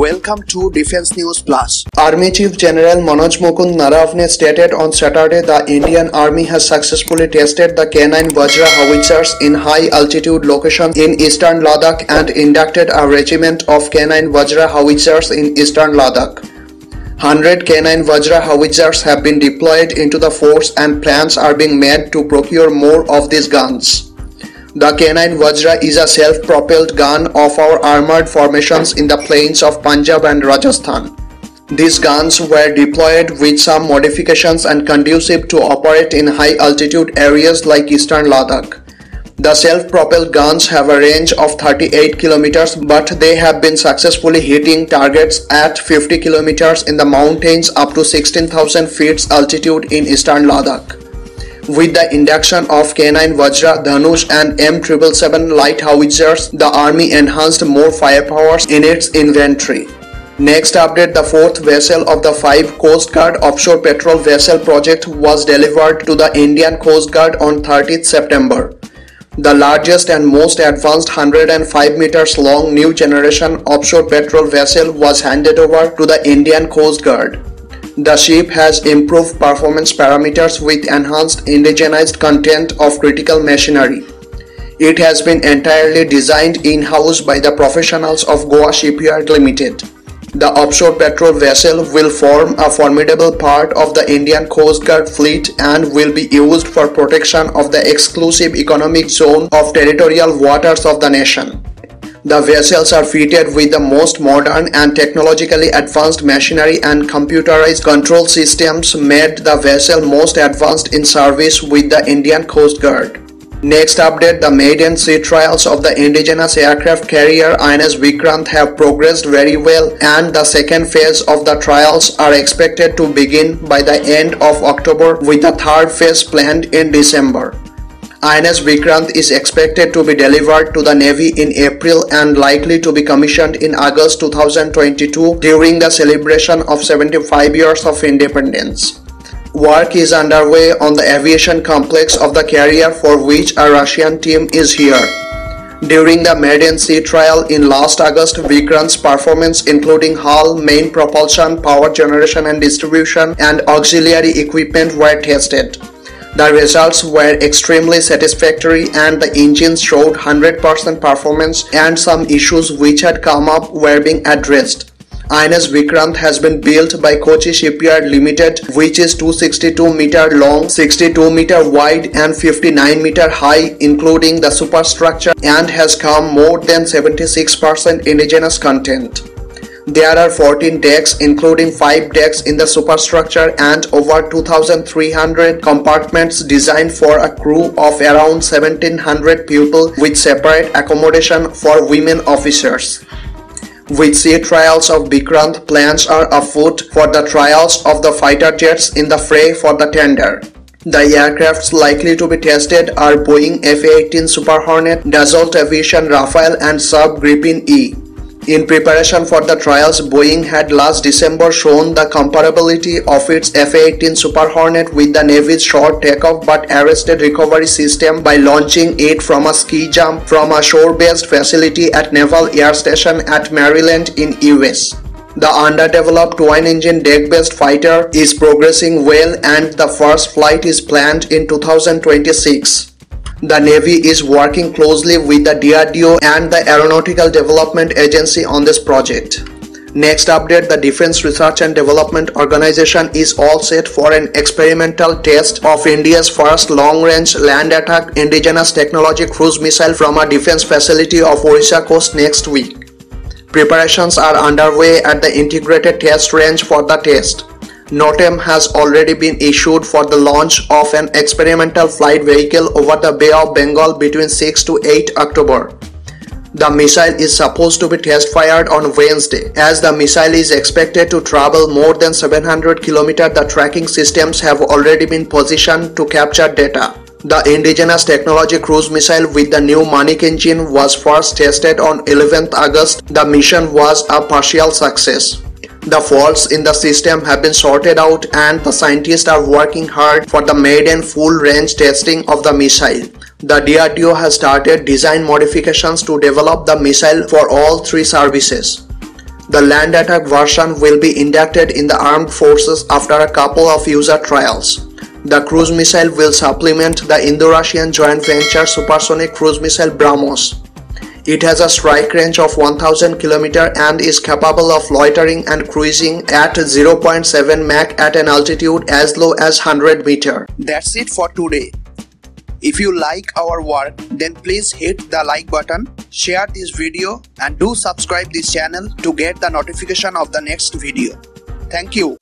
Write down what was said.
Welcome to Defense News Plus. Army Chief General Manoj Mukund Naravne stated on Saturday the Indian Army has successfully tested the K9 Vajra howitzers in high-altitude locations in eastern Ladakh and inducted a regiment of K9 Vajra howitzers in eastern Ladakh. 100 K9 Vajra howitzers have been deployed into the force and plans are being made to procure more of these guns. The K9 Vajra is a self-propelled gun of our armored formations in the plains of Punjab and Rajasthan. These guns were deployed with some modifications and conducive to operate in high-altitude areas like eastern Ladakh. The self-propelled guns have a range of 38 kilometers, but they have been successfully hitting targets at 50 kilometers in the mountains up to 16,000 feet altitude in eastern Ladakh. With the induction of K9 Vajra, Dhanush and M777 light howitzers, the Army enhanced more firepower in its inventory. Next update, the fourth vessel of the 5 Coast Guard offshore patrol vessel project was delivered to the Indian Coast Guard on 30th September. The largest and most advanced 105 meters long new generation offshore patrol vessel was handed over to the Indian Coast Guard. The ship has improved performance parameters with enhanced indigenized content of critical machinery. It has been entirely designed in-house by the professionals of Goa Shipyard Limited. The offshore patrol vessel will form a formidable part of the Indian Coast Guard fleet and will be used for protection of the exclusive economic zone of territorial waters of the nation. The vessels are fitted with the most modern and technologically advanced machinery and computerized control systems made the vessel most advanced in service with the Indian Coast Guard. Next update, the maiden sea trials of the indigenous aircraft carrier INS Vikrant have progressed very well and the second phase of the trials are expected to begin by the end of October with the third phase planned in December. INS Vikrant is expected to be delivered to the Navy in April and likely to be commissioned in August 2022 during the celebration of 75 years of independence. Work is underway on the aviation complex of the carrier for which a Russian team is here. During the maiden sea trial in last August, Vikrant's performance including hull, main propulsion, power generation and distribution and auxiliary equipment were tested. The results were extremely satisfactory and the engines showed 100% performance and some issues which had come up were being addressed. INS Vikrant has been built by Kochi Shipyard Limited, which is 262 meter long, 62 meter wide and 59 meter high including the superstructure and has come more than 76% indigenous content. There are 14 decks including 5 decks in the superstructure and over 2,300 compartments designed for a crew of around 1,700 people with separate accommodation for women officers. With sea trials of Vikrant, plans are afoot for the trials of the fighter jets in the fray for the tender. The aircrafts likely to be tested are Boeing F-18 Super Hornet, Dassault Aviation Rafale and Saab Gripen E. In preparation for the trials, Boeing had last December shown the comparability of its F-18 Super Hornet with the Navy's short takeoff but arrested recovery system by launching it from a ski jump from a shore-based facility at Naval Air Station at Maryland in US. The underdeveloped twin-engine deck-based fighter is progressing well and the first flight is planned in 2026. The Navy is working closely with the DRDO and the Aeronautical Development Agency on this project. Next update, the Defense Research and Development Organization is all set for an experimental test of India's first long-range land attack indigenous technology cruise missile from a defense facility of Orissa coast next week. Preparations are underway at the Integrated Test Range for the test. NOTAM has already been issued for the launch of an experimental flight vehicle over the Bay of Bengal between 6 to 8 October. The missile is supposed to be test-fired on Wednesday. As the missile is expected to travel more than 700 km, the tracking systems have already been positioned to capture data. The indigenous technology cruise missile with the new Manik engine was first tested on 11th August. The mission was a partial success. The faults in the system have been sorted out and the scientists are working hard for the maiden full-range testing of the missile. The DRDO has started design modifications to develop the missile for all 3 services. The land attack version will be inducted in the armed forces after a couple of user trials. The cruise missile will supplement the Indo-Russian joint venture supersonic cruise missile BrahMos. It has a strike range of 1000 km and is capable of loitering and cruising at 0.7 Mach at an altitude as low as 100 meters. That's it for today. If you like our work, then please hit the like button, share this video and do subscribe this channel to get the notification of the next video. Thank you.